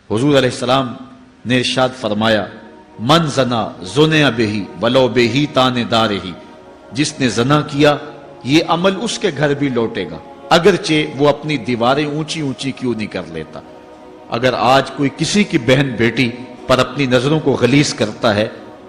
حضور علیہ السلام نے ارشاد فرمایا من زنا زنیا بہی ولو بہی تانے دارہی، جس نے زنا کیا یہ عمل اس کے گھر بھی لوٹے گا اگرچہ وہ اپنی دیواریں اونچی اونچی کیوں نہیں کر لیتا۔ اگر آج کوئی کسی کی بہن بیٹی پر اپنی نظروں کو غلیظ کرتا ہے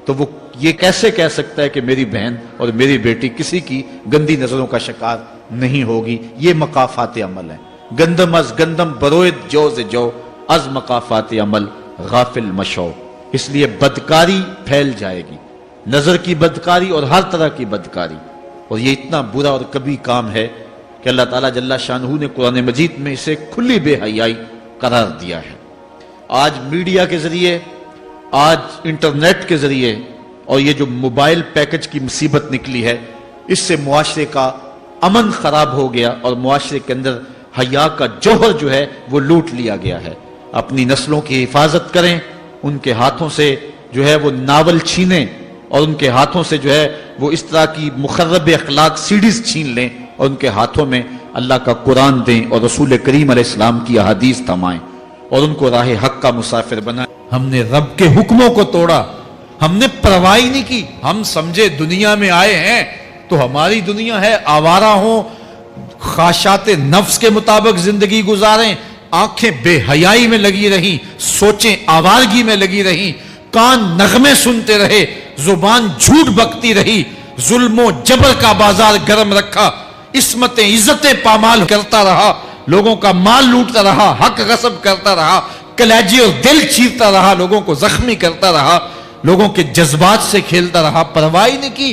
تو وہ یہ کیسے کہہ سکتا ہے کہ میری بہن اور میری بیٹی کسی کی گندی نظروں کا شکار نہیں ہوگی؟ یہ مقافات عمل ہیں۔ گندم از گندم بروید جو ز جو، از مقافات عمل غافل مشو۔ اس لیے بدکاری پھیل جائے گی، نظر کی بدکاری اور ہر طرح کی بدکاری، اور یہ اتنا برا اور کبھی کام ہے کہ اللہ تعالیٰ جل شانہ نے قرآن مجید میں اسے کھلی بے حیائی قرار دیا ہے۔ آج میڈیا کے ذریعے، آج انٹرنیٹ کے ذریعے، اور یہ جو موبائل پیکج کی مصیبت نکلی ہے، اس سے معاشرے کا امن خراب ہو گیا اور معاشرے کے اندر حیا کا جوہر جو ہے وہ لوٹ لیا گیا ہے۔ اپنی نسلوں کی حفاظت کریں، ان کے ہاتھوں سے جو ہے وہ ناول چھینیں، اور ان کے ہاتھوں سے جو ہے وہ اس طرح کی مخرب اخلاق سیڈیز چھین لیں، اور ان کے ہاتھوں میں اللہ کا قرآن دیں اور رسول کریم علیہ السلام کی احادیث تھمائیں اور ان کو راہ حق کا مسافر بنائیں۔ ہم نے رب کے حکموں کو توڑا، ہم نے پرواہ نہیں کی، ہم سمجھے دنیا میں آئے ہیں تو ہماری دنیا ہے، آوارہ ہوں، خواہشات نفس کے مطابق زندگی گزاریں، آنکھیں بے حیائی میں لگی رہیں، سوچیں آوارگی میں لگی رہیں، کان نغمے سنتے رہے، زبان جھوٹ بکتی رہی، ظلم و جبر کا بازار گرم رکھا، عصمت عزتیں پامال کرتا رہا، لوگوں کا مال لوٹتا رہا، حق غصب کرتا رہا، کلیجے اور دل چیرتا رہا، لوگوں کو زخمی کرتا رہا، لوگوں کے جذبات سے کھیلتا رہا، پرواہ نہیں کی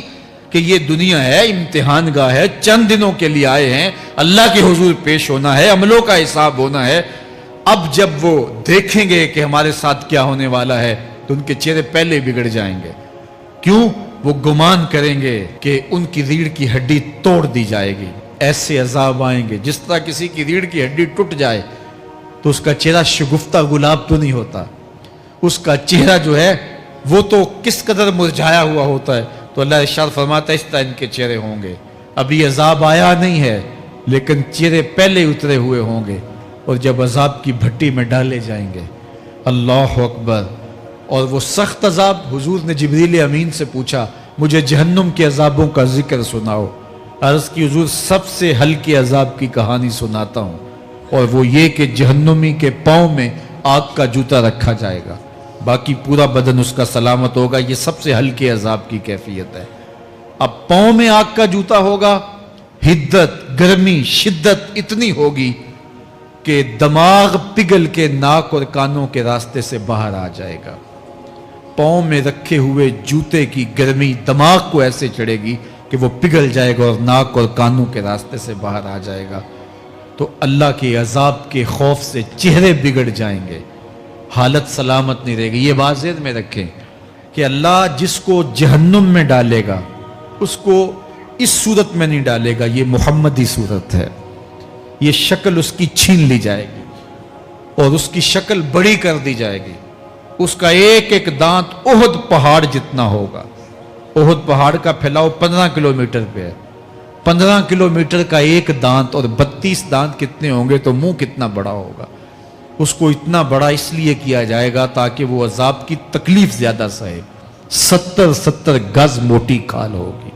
کہ یہ دنیا ہے، امتحان گاہ ہے، چند دنوں کے لیے آئے ہیں، اللہ کے حضور پیش ہونا ہے، عملوں کا حساب ہونا ہے۔ اب جب وہ دیکھیں گے کہ ہمارے ساتھ کیا ہونے والا ہے تو ان کے چہرے پہلے بگڑ جائیں گے۔ کیوں؟ وہ گمان کریں گے کہ ان کی ریڑھ کی ہڈی توڑ دی جائے گی، ایسے عذاب آئیں گے جس طرح کسی کی ریڑھ کی ہڈی ٹوٹ جائے تو اس کا چہرہ شگفتہ گلاب تو نہیں ہوتا، اس کا چہرہ جو ہے وہ تو کس قدر مرجھایا ہوا ہوتا ہے۔ تو اللہ ارشاد فرماتا ہے اس طرح ان کے چہرے ہوں گے۔ ابھی عذاب آیا نہیں ہے لیکن چہرے پہلے اترے ہوئے ہوں گے، اور جب عذاب کی بھٹی میں ڈالے جائیں گے، اللہ اکبر، اور وہ سخت عذاب، حضور نے جبریل امین سے پوچھا مجھے جہنم کے عذابوں کا ذکر سناؤ۔ عرض کی حضور سب سے ہلکے عذاب کی کہانی سناتا ہوں، اور وہ یہ کہ جہنمی کے پاؤں میں آگ کا جوتا رکھا جائے گا، باقی پورا بدن اس کا سلامت ہوگا۔ یہ سب سے ہلکے عذاب کی کیفیت ہے۔ اب پاؤں میں آگ کا جوتا ہوگا، حدت، گرمی، شدت اتنی ہوگی کہ دماغ پگھل کے ناک اور کانوں کے راستے سے باہر آ جائے گا۔ پاؤں میں رکھے ہوئے جوتے کی گرمی دماغ کو ایسے چڑھے گی کہ وہ پگھل جائے گا اور ناک اور کانوں کے راستے سے باہر آ جائے گا۔ تو اللہ کے عذاب کے خوف سے چہرے بگڑ جائیں گے، حالت سلامت نہیں رہے گی۔ یہ بات ذہن میں رکھیں کہ اللہ جس کو جہنم میں ڈالے گا اس کو اس صورت میں نہیں ڈالے گا، یہ محمدی صورت ہے، یہ شکل اس کی چھین لی جائے گی اور اس کی شکل بڑی کر دی جائے گی۔ اس کا ایک ایک دانت احد پہاڑ جتنا ہوگا۔ احد پہاڑ کا پھیلاؤ 15 کلومیٹر پہ ہے، 15 کلومیٹر کا ایک دانت، اور 32 دانت کتنے ہوں گے تو منہ کتنا بڑا ہوگا۔ اس کو اتنا بڑا اس لیے کیا جائے گا تاکہ وہ عذاب کی تکلیف زیادہ سہے۔ 70 گز موٹی کھال ہوگی،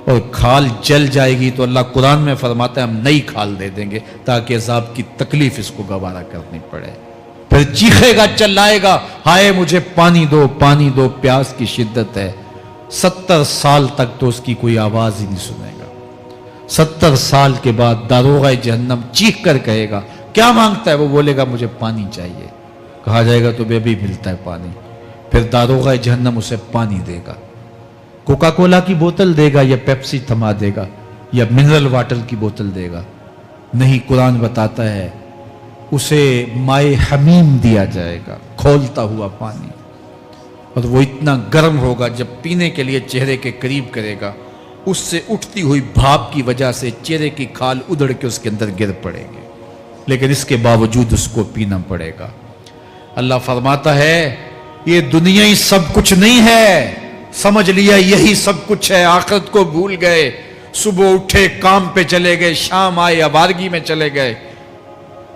اور کھال جل جائے گی تو اللہ قرآن میں فرماتا ہے ہم نئی کھال دے دیں گے تاکہ عذاب کی تکلیف اس کو گوارا کرنی پڑے۔ پھر چیخے گا، چلائے گا، ہائے مجھے پانی دو، پانی دو، پیاس کی شدت ہے۔ 70 سال تک تو اس کی کوئی آواز ہی نہیں سنے گا۔ 70 سال کے بعد داروغہ جہنم چیخ کر کہے گا کیا مانگتا ہے؟ وہ بولے گا مجھے پانی چاہیے۔ کہا جائے گا تو بے بھی ملتا ہے پانی۔ پھر داروغہ جہنم اسے پانی دے گا، کوکا کولا کی بوتل دے گا یا پیپسی تھما دے گا یا منرل واٹر کی بوتل دے گا؟ نہیں، قرآن بتاتا ہے اسے مائے حمیم دیا جائے گا، کھولتا ہوا پانی، اور وہ اتنا گرم ہوگا جب پینے کے لیے چہرے کے قریب کرے گا اس سے اٹھتی ہوئی بھاپ کی وجہ سے چہرے کی کھال ادھڑ کے اس کے اندر گر پڑے گی، لیکن اس کے باوجود اس کو پینا پڑے گا۔ اللہ فرماتا ہے یہ دنیا ہی سب کچھ نہیں ہے، سمجھ لیا یہی سب کچھ ہے، آخرت کو بھول گئے، صبح اٹھے کام پہ چلے گئے، شام آئے آوارگی میں چلے گئے،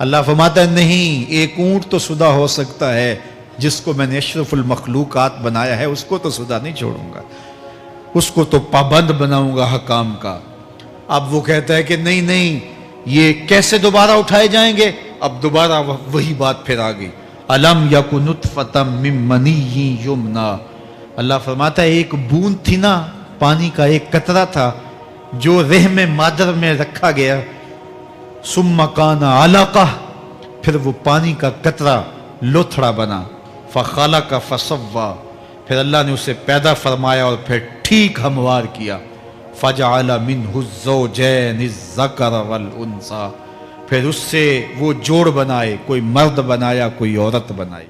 اللہ فرماتا ہے نہیں، ایک اونٹ تو سدا ہو سکتا ہے، جس کو میں نے اشرف المخلوقات بنایا ہے اس کو تو سدا نہیں چھوڑوں گا، اس کو تو پابند بناؤں گا حکام کا۔ اب وہ کہتا ہے کہ نہیں نہیں، یہ کیسے دوبارہ اٹھائے جائیں گے؟ اب دوبارہ وہی بات پھر آ گئی، الم یکن نطفۃ من منی یمنا۔ اللہ فرماتا ہے ایک بوند تھی نا، پانی کا ایک قطرہ تھا جو رحم مادر میں رکھا گیا، ثم کان علقہ، پھر وہ پانی کا قطرہ لوتھڑا بنا، فخلق فسوی، پھر اللہ نے اسے پیدا فرمایا اور پھر ٹھیک ہموار کیا، فجعل منہ الزوجین الذکر والانثی، پھر اس سے وہ جوڑ بنائے، کوئی مرد بنایا کوئی عورت بنائی۔